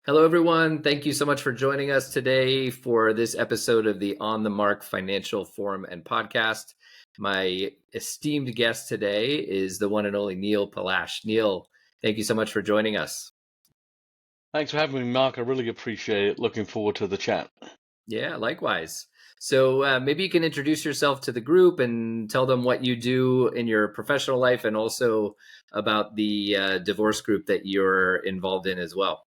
Hello, everyone. Thank you so much for joining us today for this episode of the On the Mark Financial Forum and Podcast. My esteemed guest today is the one and only Neil Palache. Neil, thank you so much for joining us. Thanks for having me, Mark. I really appreciate it. Looking forward to the chat. Yeah, likewise. So maybe you can introduce yourself to the group and tell them what you do in your professional life and also about the divorce group that you're involved in as well.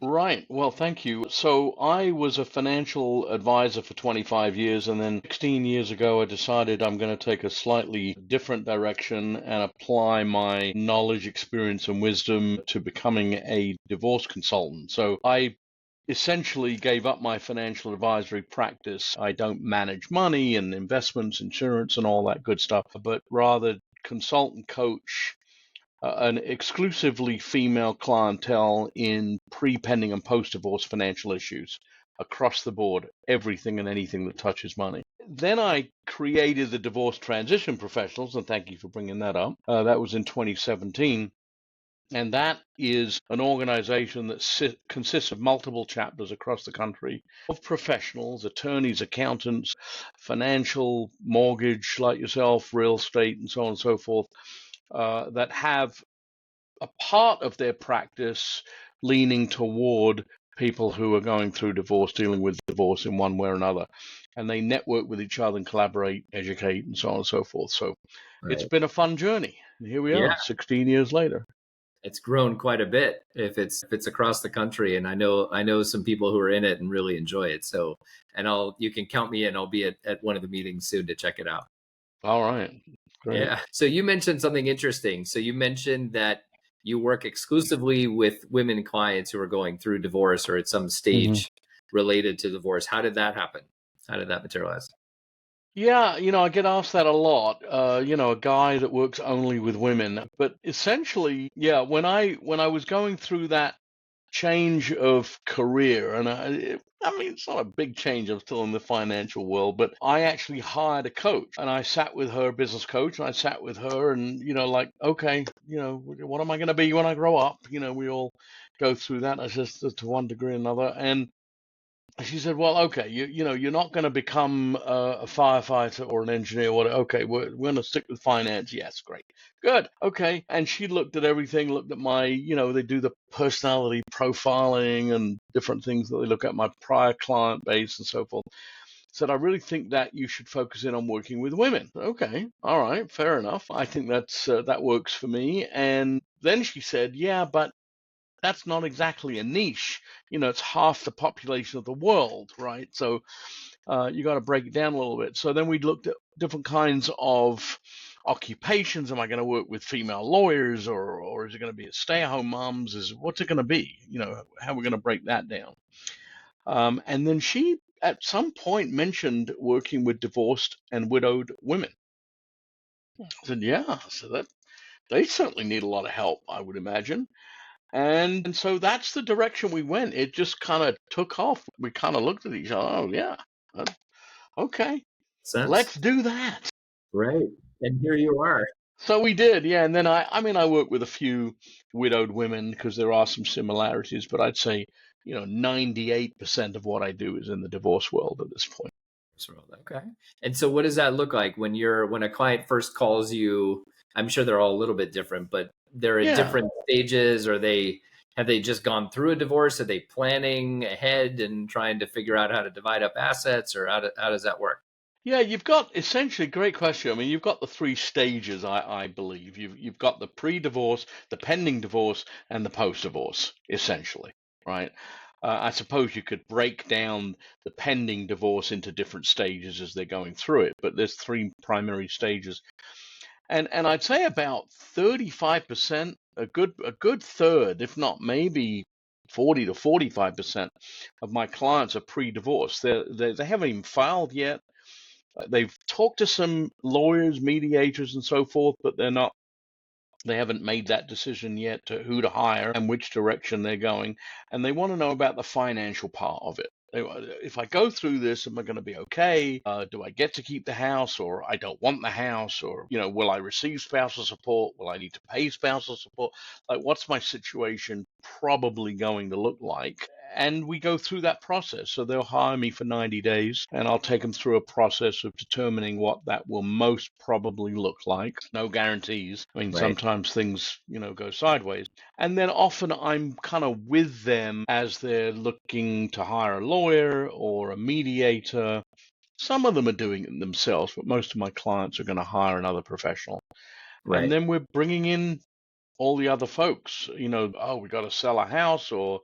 Right. Well, thank you. So I was a financial advisor for 25 years, and then 16 years ago, I decided I'm going to take a slightly different direction and apply my knowledge, experience, and wisdom to becoming a divorce consultant. So I essentially gave up my financial advisory practice. I don't manage money and investments, insurance, and all that good stuff, but rather consult and coach an exclusively female clientele in pre, pending, and post-divorce financial issues across the board, everything and anything that touches money. Then I created the Divorce Transition Professionals, and thank you for bringing that up. That was in 2017. And that is an organization that consists of multiple chapters across the country of professionals, attorneys, accountants, financial, mortgage, like yourself, real estate, and so on and so forth, that have a part of their practice leaning toward people who are going through divorce, dealing with divorce in one way or another. And they network with each other and collaborate, educate, and so on and so forth. So it's Right. been a fun journey. And here we Yeah. are, 16 years later. It's grown quite a bit if it's across the country, and I know some people who are in it and really enjoy it. So, and you can count me in. I'll be at one of the meetings soon to check it out. All right. Great. Yeah. So you mentioned something interesting. So you mentioned that you work exclusively with women clients who are going through divorce or at some hmm stage related to divorce. How did that happen? How did that materialize? Yeah, I get asked that a lot. A guy that works only with women. But essentially, yeah, when I was going through that change of career, and I mean, it's not a big change. I'm still in the financial world, but I actually hired a coach, and I sat with her, business coach, and I sat with her, and like, okay, what am I going to be when I grow up? We all go through that, I just to one degree or another, and she said, "Well, okay, you're not going to become a firefighter or an engineer. What? Okay, we're going to stick with finance. Yes, great, good, okay." And she looked at everything, looked at my, they do the personality profiling and different things that they look at my prior client base and so forth. Said, "I really think that you should focus in on working with women." Okay, all right, fair enough. I think that works for me. And then she said, "Yeah, but that's not exactly a niche. It's half the population of the world, right? So you got to break it down a little bit." So then we looked at different kinds of occupations. Am I going to work with female lawyers, or is it going to be stay-at-home moms? What's it going to be? How are we going to break that down? And then she, at some point, mentioned working with divorced and widowed women. I said, "Yeah." So that they certainly need a lot of help, I would imagine. And so that's the direction we went. It just kind of took off. We kind of looked at each other. Oh, yeah. uh, Okay, Sense. let's do that. Right. And here you are. So we did, yeah. And then I mean, I work with a few widowed women because there are some similarities, but I'd say, 98% of what I do is in the divorce world at this point. Okay. And so what does that look like when a client first calls you? I'm sure they're all a little bit different, but they're at Yeah. different stages. Have they just gone through a divorce? Are they planning ahead and trying to figure out how to divide up assets, or how does that work? Yeah, you've got essentially great question. I mean, you've got the three stages, I believe. You've got the pre-divorce, the pending divorce, and the post-divorce, essentially, right? I suppose you could break down the pending divorce into different stages as they're going through it, but there's three primary stages. And I'd say about 35%, a good third, if not maybe 40 to 45% of my clients are pre-divorce. They haven't even filed yet. They've talked to some lawyers, mediators, and so forth, but they haven't made that decision yet to who to hire and which direction they're going. And they want to know about the financial part of it. If I go through this, am I going to be okay? Do I get to keep the house, or I don't want the house, or will I receive spousal support? Will I need to pay spousal support? Like, what's my situation probably going to look like? And we go through that process. So they'll hire me for 90 days, and I'll take them through a process of determining what that will most probably look like. No guarantees. I mean, Right. sometimes things, go sideways. And then often I'm kind of with them as they're looking to hire a lawyer or a mediator. Some of them are doing it themselves, but most of my clients are going to hire another professional. And Right. then we're bringing in all the other folks, oh, we got to sell a house, or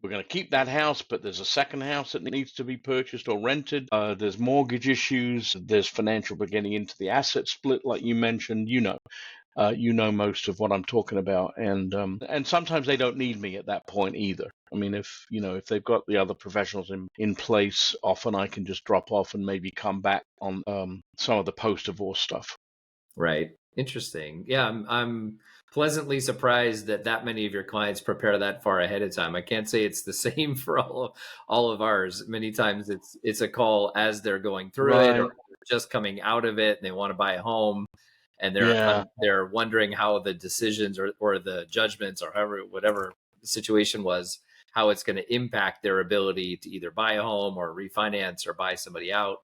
we're going to keep that house, but there's a second house that needs to be purchased or rented. There's mortgage issues. There's financial getting into the asset split, like you mentioned. Most of what I'm talking about, and sometimes they don't need me at that point either. I mean, if they've got the other professionals in place, often I can just drop off and maybe come back on some of the post-divorce stuff. Right. Interesting. Yeah, I'm pleasantly surprised that many of your clients prepare that far ahead of time. I can't say it's the same for all of ours. Many times it's a call as they're going through it, or Right. just coming out of it and they want to buy a home, and Yeah. they're wondering how the decisions or the judgments, or however, whatever the situation was, how it's going to impact their ability to either buy a home or refinance or buy somebody out.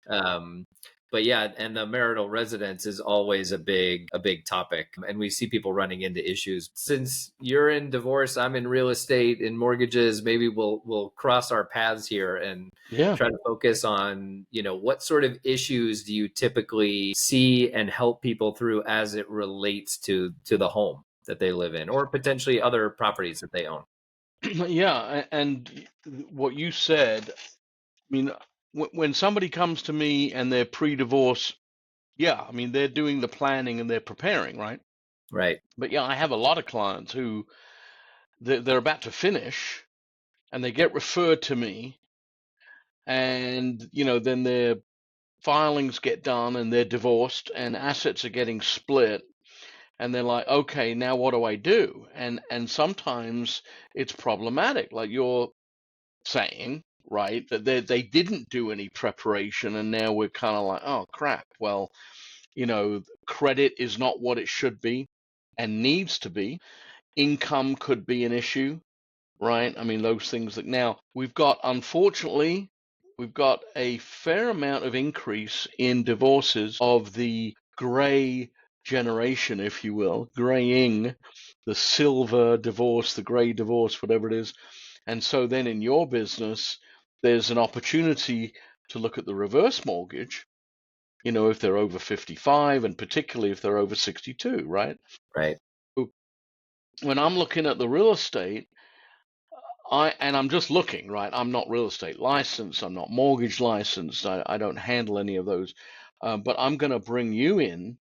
Um, but yeah, and the marital residence is always a big topic, and we see people running into issues. Since you're in divorce, I'm in real estate and mortgages. Maybe we'll cross our paths here and Yeah. try to focus on, what sort of issues do you typically see and help people through as it relates to the home that they live in, or potentially other properties that they own. Yeah, and what you said, I mean, when somebody comes to me and they're pre-divorce, yeah, I mean, they're doing the planning and they're preparing, right? Right. But yeah, I have a lot of clients who they're about to finish and they get referred to me, and then their filings get done and they're divorced and assets are getting split, and they're like, okay, now what do I do? And sometimes it's problematic, like you're saying, right, that they didn't do any preparation, and now we're kind of like, oh crap, well, credit is not what it should be and needs to be. Income could be an issue, right? I mean, those things that now unfortunately, we've got a fair amount of increase in divorces of the gray generation, if you will, graying, the silver divorce, the gray divorce, whatever it is. And so then in your business, there's an opportunity to look at the reverse mortgage, if they're over 55, and particularly if they're over 62, right? Right. When I'm looking at the real estate, I'm just looking, right? I'm not real estate licensed. I'm not mortgage licensed. I don't handle any of those. But I'm going to bring you in,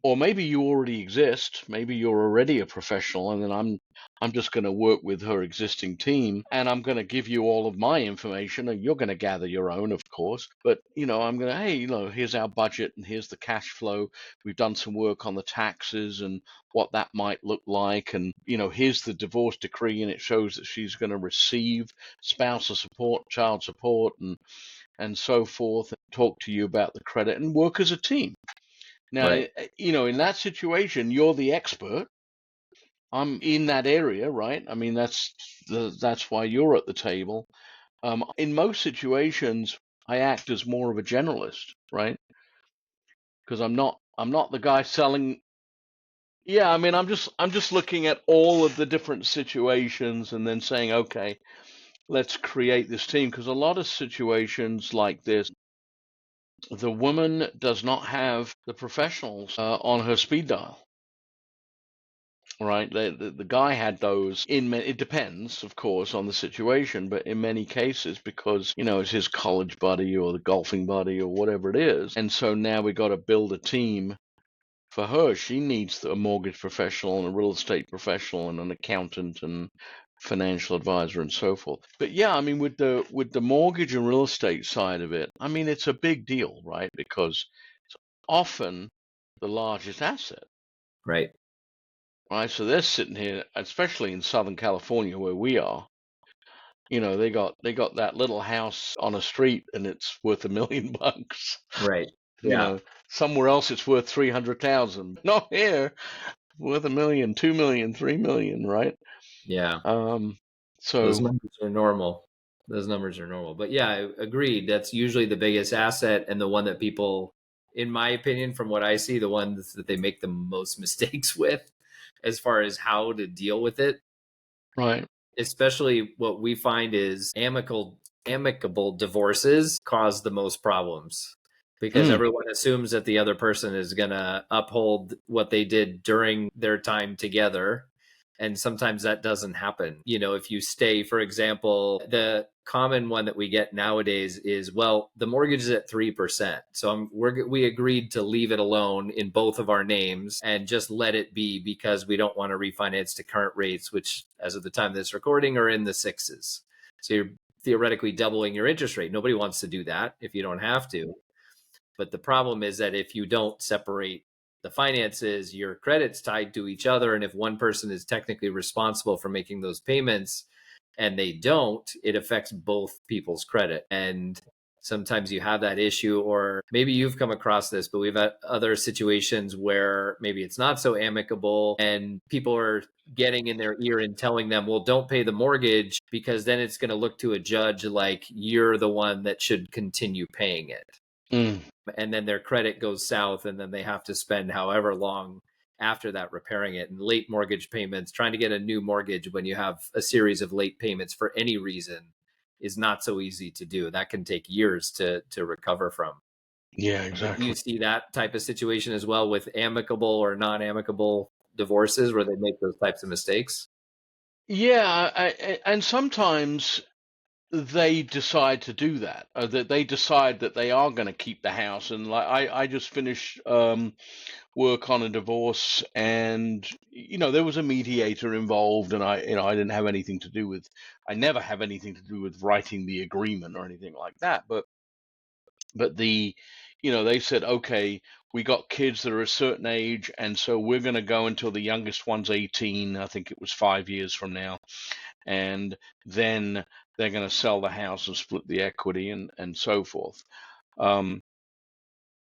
or maybe you already exist. Maybe you're already a professional, and then I'm just going to work with her existing team, and I'm going to give you all of my information, and you're going to gather your own, of course. But I'm going to, hey, here's our budget, and here's the cash flow. We've done some work on the taxes and what that might look like, and here's the divorce decree, and it shows that she's going to receive spousal support, child support, and so forth. And talk to you about the credit and work as a team. Now, Right. in that situation, you're the expert. I'm in that area, right? I mean, that's why you're at the table. In most situations, I act as more of a generalist, right? Because I'm not the guy selling. Yeah, I mean, I'm just looking at all of the different situations and then saying, okay, let's create this team. Because a lot of situations like this, the woman does not have the professionals on her speed dial. Right, the guy had those it depends, of course, on the situation, but in many cases, because it's his college buddy or the golfing buddy or whatever it is, and so now we got to build a team for her. She needs a mortgage professional and a real estate professional and an accountant and financial advisor and so forth. But yeah, I mean, with the mortgage and real estate side of it, I mean, it's a big deal, right? Because it's often the largest asset. Right. Right, so they're sitting here, especially in Southern California where we are. They got that little house on a street and it's worth $1 million. Right. You Yeah. know, somewhere else it's worth 300,000. Not here, worth 1 million, 2 million, 3 million, right? Yeah. Um, Those so numbers are normal. Those numbers are normal. But yeah, I agreed. That's usually the biggest asset and the one that people, in my opinion, from what I see, the ones that they make the most mistakes with as far as how to deal with it. right. Especially what we find is amicable divorces cause the most problems because Mm, everyone assumes that the other person is going to uphold what they did during their time together, and sometimes that doesn't happen. If you stay, for example, the common one that we get nowadays is, well, the mortgage is at 3%, so we agreed to leave it alone in both of our names and just let it be because we don't want to refinance to current rates, which as of the time of this recording are in the sixes. So you're theoretically doubling your interest rate. Nobody wants to do that if you don't have to. But the problem is that if you don't separate the finances, your credit's tied to each other. And if one person is technically responsible for making those payments and they don't, it affects both people's credit. And sometimes you have that issue, or maybe you've come across this, but we've had other situations where maybe it's not so amicable and people are getting in their ear and telling them, well, don't pay the mortgage because then it's going to look to a judge like you're the one that should continue paying it. mm. And then their credit goes south and then they have to spend however long after that repairing it. And late mortgage payments, trying to get a new mortgage when you have a series of late payments for any reason is not so easy to do. That can take years to recover from. Yeah, But do you exactly. see that type of situation as well with amicable or non-amicable divorces where they make those types of mistakes? Yeah, and sometimes they decide to do that. That they decide that they are going to keep the house, and like I just finished work on a divorce, and there was a mediator involved, and I didn't have anything to do with. I never have anything to do with writing the agreement or anything like that, but they said, okay, we got kids that are a certain age, and so we're going to go until the youngest one's 18. I think it was 5 years from now, and then they're going to sell the house and split the equity and so forth. um,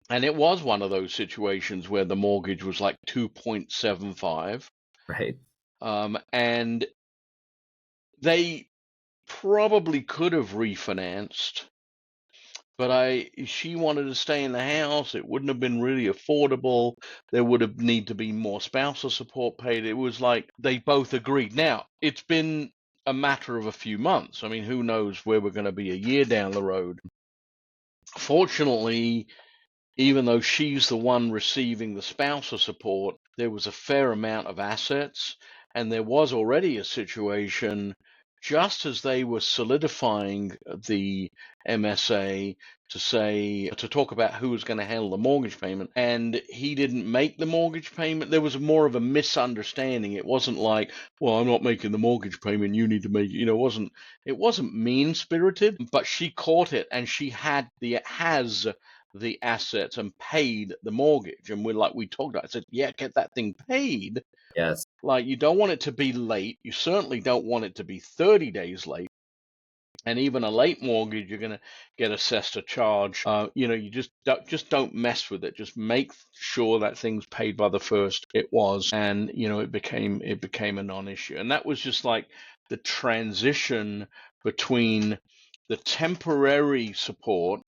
and it was one of those situations where the mortgage was like 2.75, Right. and they probably could have refinanced, but she wanted to stay in the house. It wouldn't have been really affordable. There would have need to be more spousal support paid. It was like they both agreed. Now, it's been a matter of a few months. I mean, who knows where we're going to be a year down the road. Fortunately, even though she's the one receiving the spousal support, there was a fair amount of assets, and there was already a situation just as they were solidifying the MSA to talk about who was going to handle the mortgage payment, and he didn't make the mortgage payment. There was more of a misunderstanding. It wasn't like, well, I'm not making the mortgage payment, you need to make it. It wasn't mean spirited, but she caught it, and she has the assets and paid the mortgage. And we talked about it. I said, yeah, get that thing paid. Yes. Like, you don't want it to be late. You certainly don't want it to be 30 days late. And even a late mortgage, you're going to get assessed a charge. You just don't mess with it. Just make sure that thing's paid by the first. It was, and it became a non-issue. And that was just like the transition between the temporary support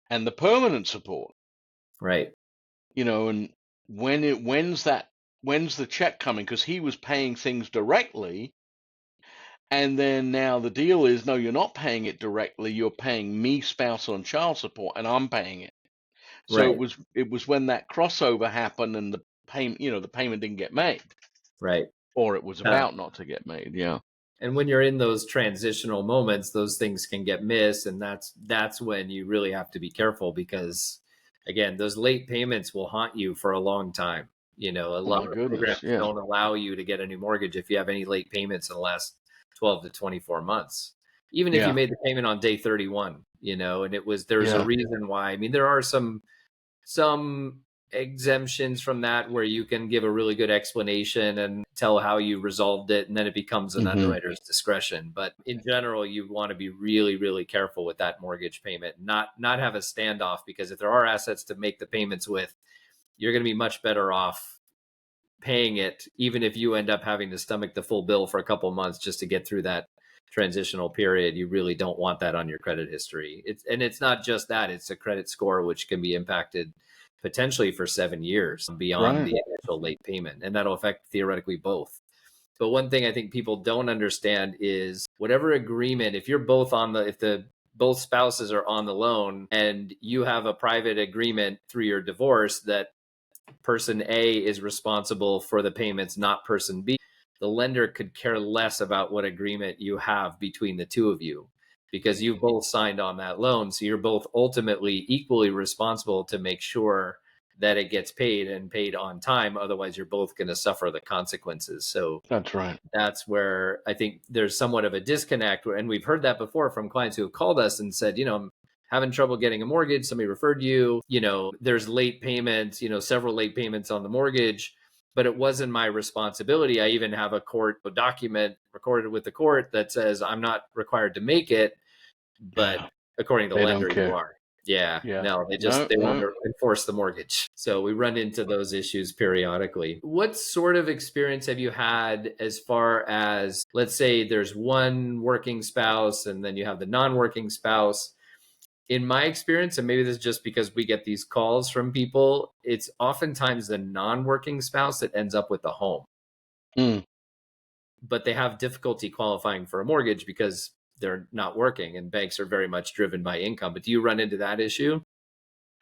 and the permanent support. Right. And when's the check coming? Because he was paying things directly, and then now the deal is, no, you're not paying it directly. You're paying me spousal and child support, and I'm paying it. So it Right. was it was when that crossover happened, and the payment didn't get made, Right. or it was Yeah. about not to get made. Yeah. And when you're in those transitional moments, those things can get missed, and that's when you really have to be careful because, again, those late payments will haunt you for a long time. A Oh lot my of goodness. programs Yeah. don't allow you to get a new mortgage if you have any late payments in the last 12 to 24 months, even if you Yeah. made the payment on day 31. And there's a Yeah. reason why. I mean, there are some exemptions from that where you can give a really good explanation and tell how you resolved it, and then it becomes an Hmm. underwriter's discretion. But in general, you want to be really, really careful with that mortgage payment, not have a standoff, because if there are assets to make the payments with, you're going to be much better off paying it, even if you end up having to stomach the full bill for a couple of months just to get through that transitional period. You really don't want that on your credit history. It's not just that, it's a credit score, which can be impacted potentially for 7 years beyond Right. the initial late payment. And that'll affect theoretically both. But one thing I think people don't understand is whatever agreement, if you're both on the, if the both spouses are on the loan and you have a private agreement through your divorce that person A is responsible for the payments, not person B, the lender could care less about what agreement you have between the two of you, because you've both signed on that loan. So you're both ultimately equally responsible to make sure that it gets paid and paid on time. Otherwise, you're both going to suffer the consequences. So That's right. that's where I think there's somewhat of a disconnect. And we've heard that before from clients who have called us and said, I'm having trouble getting a mortgage. Somebody referred you, there's late payments, several late payments on the mortgage, but it wasn't my responsibility. I even have a court document recorded with the court that says I'm not required to make it, but Yeah. according to the They don't lender, you care. are. Yeah, Yeah. no, No, they want no. to enforce the mortgage. So we run into those issues periodically. What sort of experience have you had as far as, let's say there's one working spouse and then you have the non-working spouse? In my experience, and maybe this is just because we get these calls from people, it's oftentimes the non-working spouse that ends up with the home, Mm. but they have difficulty qualifying for a mortgage because they're not working, and banks are very much driven by income. But do you run into that issue?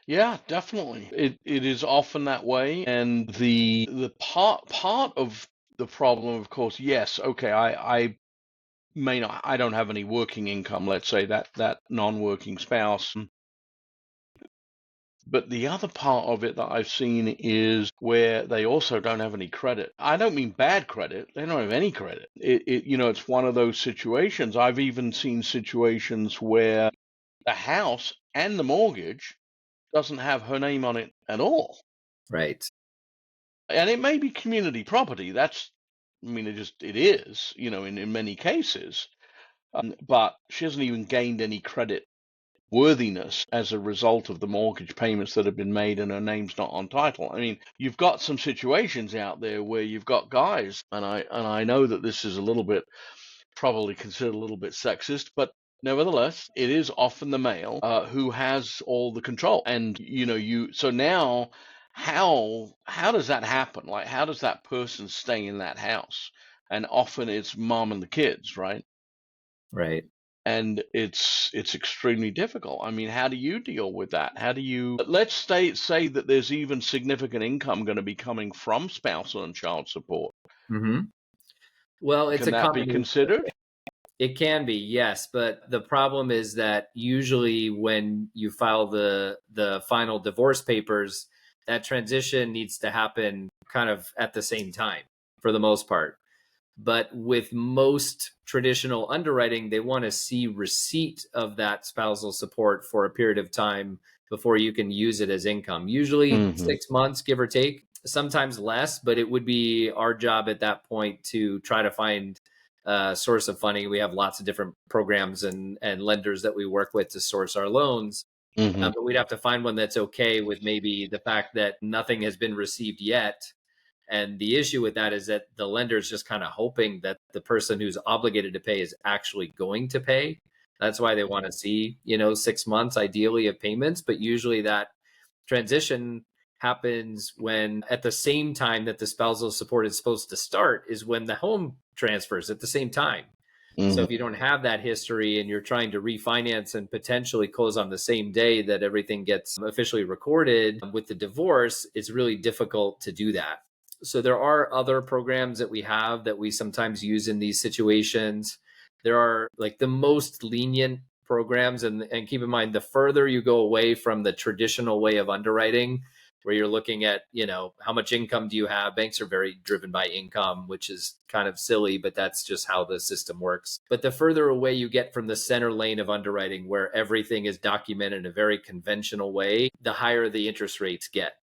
Yeah, definitely. It is often that way, and the part of the problem, of course, yes, okay, I may not, I don't have any working income, let's say that non-working spouse. But the other part of it that I've seen is where they also don't have any credit. I don't mean bad credit. They don't have any credit. It's one of those situations. I've even seen situations where the house and the mortgage doesn't have her name on it at all. Right. And it may be community property. I mean, it is, in many cases. But she hasn't even gained any credit worthiness as a result of the mortgage payments that have been made and her name's not on title. I mean, you've got some situations out there where you've got guys, and I know that this is a little bit, probably considered a little bit sexist, but nevertheless, it is often the male who has all the control. And so now, how does that happen? Like, how does that person stay in that house? And often it's mom and the kids, right? Right. And it's extremely difficult. I mean, how do you deal with that? How do you, let's say that there's even significant income going to be coming from spousal and child support. Mm-hmm. Well, it's Can a that be combination. considered? It can be, yes, but the problem is that usually when you file the final divorce papers, that transition needs to happen kind of at the same time for the most part. But with most traditional underwriting, they want to see receipt of that spousal support for a period of time before you can use it as income. Usually Hmm. 6 months, give or take, sometimes less, but it would be our job at that point to try to find a source of funding. We have lots of different programs and lenders that we work with to source our loans. Hmm. But we'd have to find one that's okay with maybe the fact that nothing has been received yet. And the issue with that is that the lender is just kind of hoping that the person who's obligated to pay is actually going to pay. That's why they want to see, 6 months ideally of payments. But usually that transition happens when at the same time that the spousal support is supposed to start is when the home transfers at the same time. So Hmm. if you don't have that history and you're trying to refinance and potentially close on the same day that everything gets officially recorded with the divorce, it's really difficult to do that. So there are other programs that we have that we sometimes use in these situations. There are like the most lenient programs, and keep in mind, the further you go away from the traditional way of underwriting, where you're looking at, how much income do you have? Banks are very driven by income, which is kind of silly, but that's just how the system works. But the further away you get from the center lane of underwriting, where everything is documented in a very conventional way, the higher the interest rates get.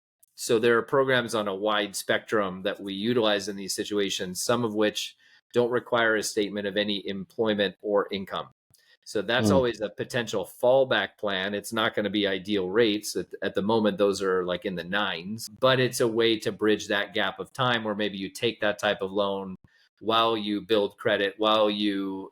So there are programs on a wide spectrum that we utilize in these situations, some of which don't require a statement of any employment or income. So that's Mm. always a potential fallback plan. It's not going to be ideal rates. At the moment, those are like in the nines, but it's a way to bridge that gap of time where maybe you take that type of loan while you build credit, while you,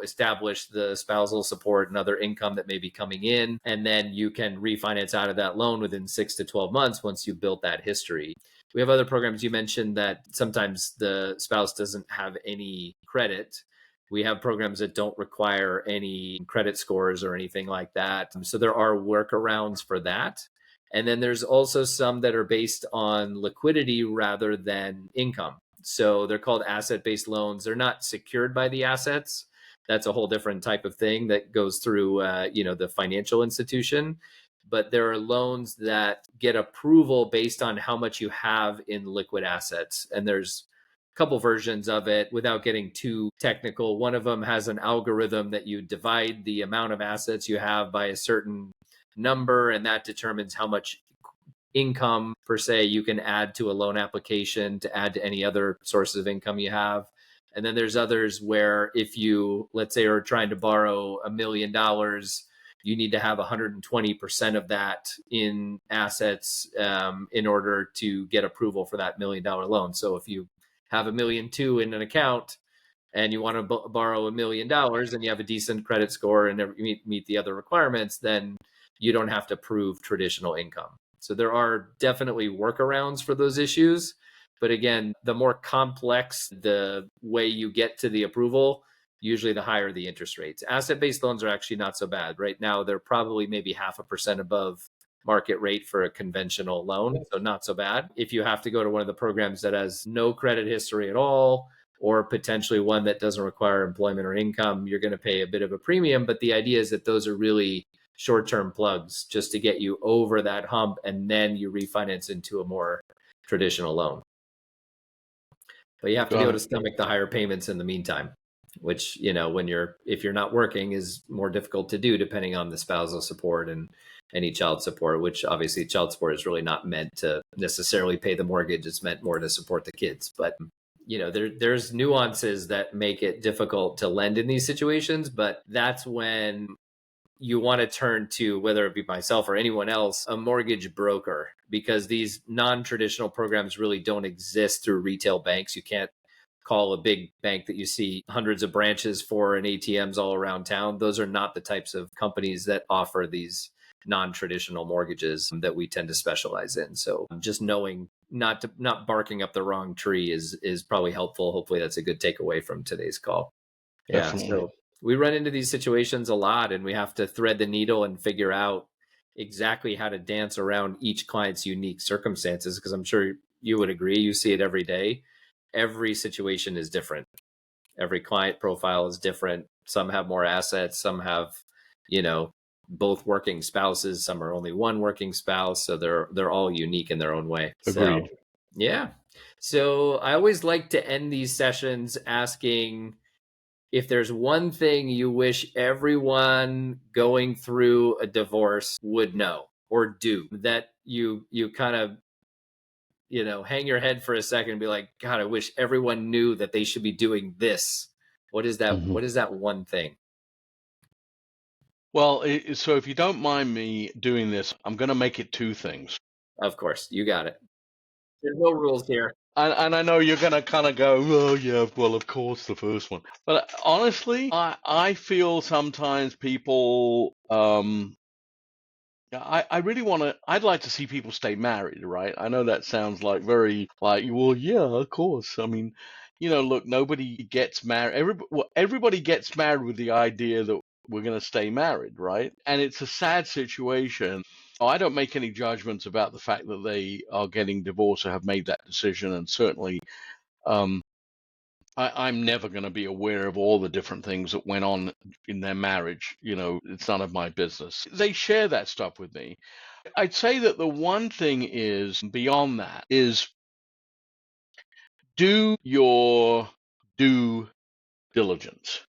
establish the spousal support and other income that may be coming in. And then you can refinance out of that loan within 6 to 12 months once you've built that history. We have other programs. You mentioned that sometimes the spouse doesn't have any credit. We have programs that don't require any credit scores or anything like that. So there are workarounds for that. And then there's also some that are based on liquidity rather than income. So they're called asset-based loans. They're not secured by the assets. That's a whole different type of thing that goes through, the financial institution. But there are loans that get approval based on how much you have in liquid assets. And there's a couple versions of it without getting too technical. One of them has an algorithm that you divide the amount of assets you have by a certain number, and that determines how much income per se you can add to a loan application to add to any other sources of income you have. And then there's others where if you, let's say, are trying to borrow $1 million, you need to have 120% of that in assets in order to get approval for that $1 million loan. So if you have $1.2 million in an account and you want to borrow $1 million and you have a decent credit score and meet the other requirements, then you don't have to prove traditional income. So there are definitely workarounds for those issues. But again, the more complex the way you get to the approval, usually the higher the interest rates. Asset-based loans are actually not so bad. Right now, they're probably maybe 0.5% above market rate for a conventional loan. So not so bad. If you have to go to one of the programs that has no credit history at all, or potentially one that doesn't require employment or income, you're going to pay a bit of a premium. But the idea is that those are really short-term plugs just to get you over that hump, and then you refinance into a more traditional loan. But you have to be able to stomach the higher payments in the meantime, which, if you're not working, is more difficult to do depending on the spousal support and any child support, which obviously child support is really not meant to necessarily pay the mortgage. It's meant more to support the kids. But there's nuances that make it difficult to lend in these situations, but that's when you want to turn to, whether it be myself or anyone else, a mortgage broker, because these non-traditional programs really don't exist through retail banks. You can't call a big bank that you see hundreds of branches for and ATMs all around town. Those are not the types of companies that offer these non-traditional mortgages that we tend to specialize in. So just knowing not barking up the wrong tree is probably helpful. Hopefully that's a good takeaway from today's call. Yeah. Definitely. So we run into these situations a lot, and we have to thread the needle and figure out exactly how to dance around each client's unique circumstances, because I'm sure you would agree, you see it every day. Every situation is different. Every client profile is different. Some have more assets, some have, both working spouses, some are only one working spouse. So they're all unique in their own way. Agreed. So yeah. So I always like to end these sessions asking, if there's one thing you wish everyone going through a divorce would know or do, that you kind of, hang your head for a second and be like, God, I wish everyone knew that they should be doing this. What is that? Mhm. What is that one thing? Well, so if you don't mind me doing this, I'm going to make it two things. Of course, you got it. There's no rules here. And I know you're going to kind of go, well, yeah, well, of course, the first one. But honestly, I feel sometimes people, I really want to, I'd like to see people stay married, right? I know that sounds like very, like, well, yeah, of course. I mean, look, nobody gets married. Everybody gets married with the idea that we're going to stay married, right? And it's a sad situation. I don't make any judgments about the fact that they are getting divorced or have made that decision. And certainly, um, I'm never going to be aware of all the different things that went on in their marriage. It's none of my business. They share that stuff with me. I'd say that the one thing is beyond that is do your due diligence.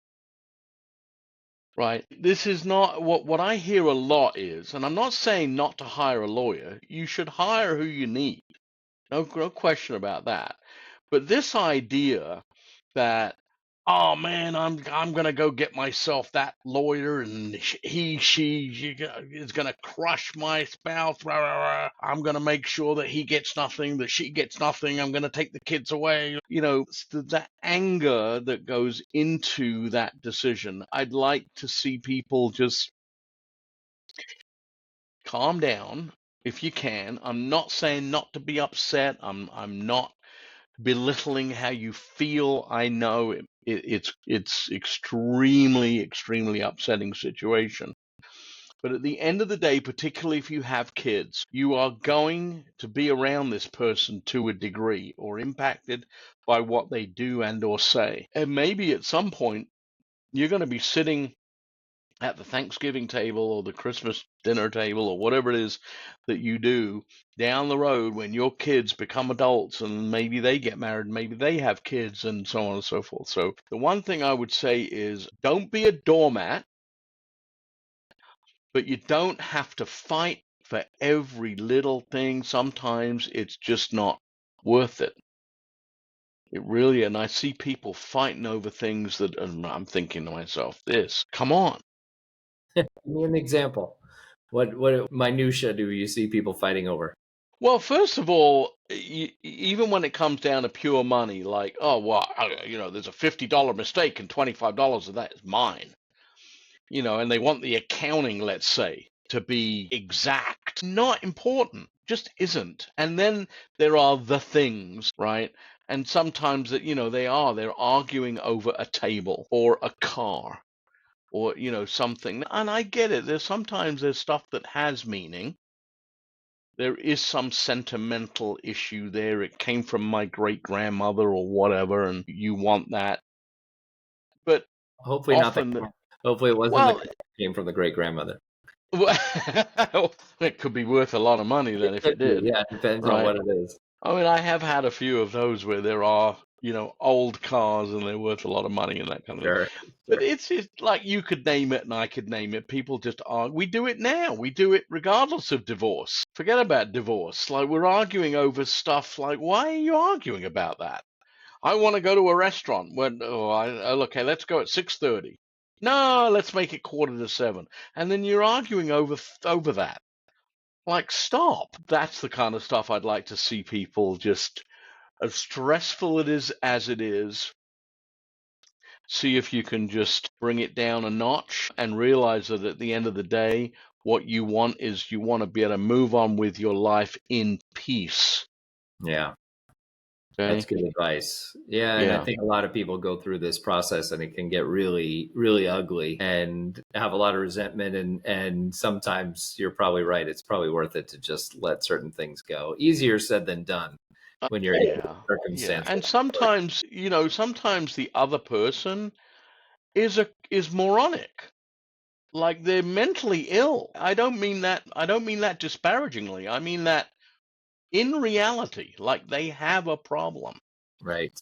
right? This is not what I hear a lot is, and I'm not saying not to hire a lawyer. You should hire who you need. No question about that. But this idea that, oh man, I'm gonna go get myself that lawyer, and she is gonna crush my spouse. Rah, rah, rah. I'm gonna make sure that he gets nothing, that she gets nothing. I'm gonna take the kids away. That anger that goes into that decision. I'd like to see people just calm down if you can. I'm not saying not to be upset. I'm not belittling how you feel. I know it's extremely upsetting situation. But at the end of the day, particularly if you have kids, you are going to be around this person to a degree or impacted by what they do and or say. And maybe at some point you're going to be sitting at the Thanksgiving table or the Christmas dinner table or whatever it is that you do down the road when your kids become adults and maybe they get married, maybe they have kids and so on and so forth. So the one thing I would say is don't be a doormat, but you don't have to fight for every little thing. Sometimes it's just not worth it. It really, and I see people fighting over things that, and I'm thinking to myself, come on. Give me an example. What minutia do you see people fighting over? Well, first of all, even when it comes down to pure money, like, oh, well, there's a $50 mistake and $25 of that is mine, and they want the accounting, let's say, to be exact. Not important, just isn't. And then there are the things, right? And sometimes that, they're arguing over a table or a car or, something. And I get it. Sometimes there's stuff that has meaning. There is some sentimental issue there. It came from my great grandmother or whatever, and you want that. But Hopefully not the. often, Hopefully it wasn't the well, came from the great grandmother. it could be worth a lot of money then It if could it be, did, yeah. It depends on right? what it is. I mean, I have had a few of those where there are, old cars and they're worth a lot of money and that kind of thing. Sure, But sure. it's like you could name it and I could name it. People just argue. We do it now. We do it regardless of divorce. Forget about divorce. Like we're arguing over stuff. Like, why are you arguing about that? I want to go to a restaurant. When okay, let's go at 6:30. No, let's make it 6:45. And then you're arguing over that. Like, stop. That's the kind of stuff I'd like to see people just, as stressful it is as it is, see if you can just bring it down a notch and realize that at the end of the day, what you want is you want to be able to move on with your life in peace. Yeah. That's Okay. good advice. Yeah, and I Yeah. think a lot of people go through this process and it can get really, really ugly and have a lot of resentment and sometimes you're probably right. It's probably worth it to just let certain things go. Easier said than done when you're in Yeah. Yeah. circumstances. And sometimes, sometimes the other person is moronic. Like they're mentally ill. I don't mean that disparagingly. I mean that in reality, like they have a problem Right.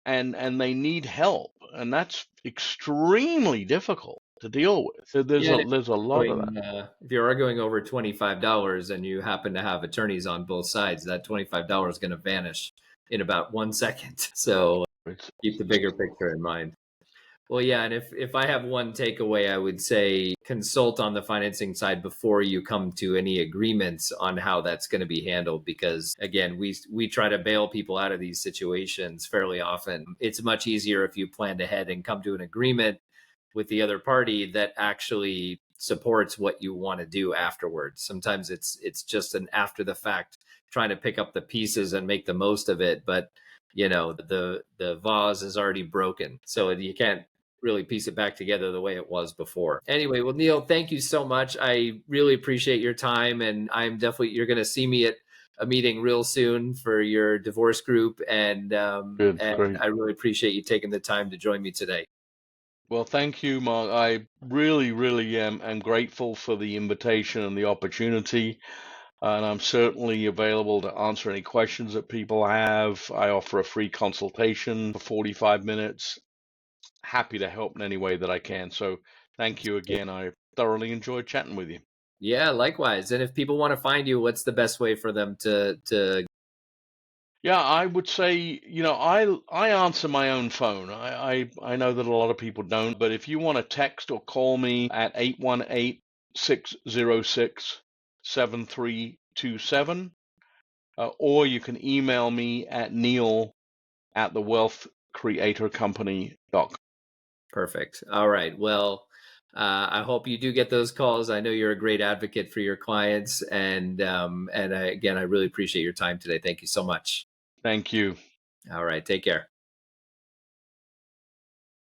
and they need help, and that's extremely difficult to deal with. There's Yeah, a and there's a lot of that. if you're arguing over $25 and you happen to have attorneys on both sides, that $25 is going to vanish in about 1 second. So It's, keep the bigger picture in mind. Well, yeah, and if I have one takeaway, I would say consult on the financing side before you come to any agreements on how that's going to be handled. Because again, we try to bail people out of these situations fairly often. It's much easier if you planned ahead and come to an agreement with the other party that actually supports what you want to do afterwards. Sometimes it's just an after the fact trying to pick up the pieces and make the most of it, but the vase is already broken, so you can't really piece it back together the way it was before. Anyway, well, Neil, thank you so much. I really appreciate your time, and you're going to see me at a meeting real soon for your divorce group, and good, great. I really appreciate you taking the time to join me today. Well, thank you, Mark. I really am grateful for the invitation and the opportunity, and I'm certainly available to answer any questions that people have. I offer a free consultation for 45 minutes. Happy to help in any way that I can. So Thank you again. I thoroughly enjoyed chatting with you. Yeah, likewise. And if people want to find you, what's the best way for them to Yeah, I would say, I answer my own phone. I know that a lot of people don't, but if you want to text or call me at 818-606-7327, or you can email me at neil@thewealthcreatorcompany.com. Perfect. All right. Well, I hope you do get those calls. I know you're a great advocate for your clients, and again, I really appreciate your time today. Thank you so much. Thank you. All right. Take care.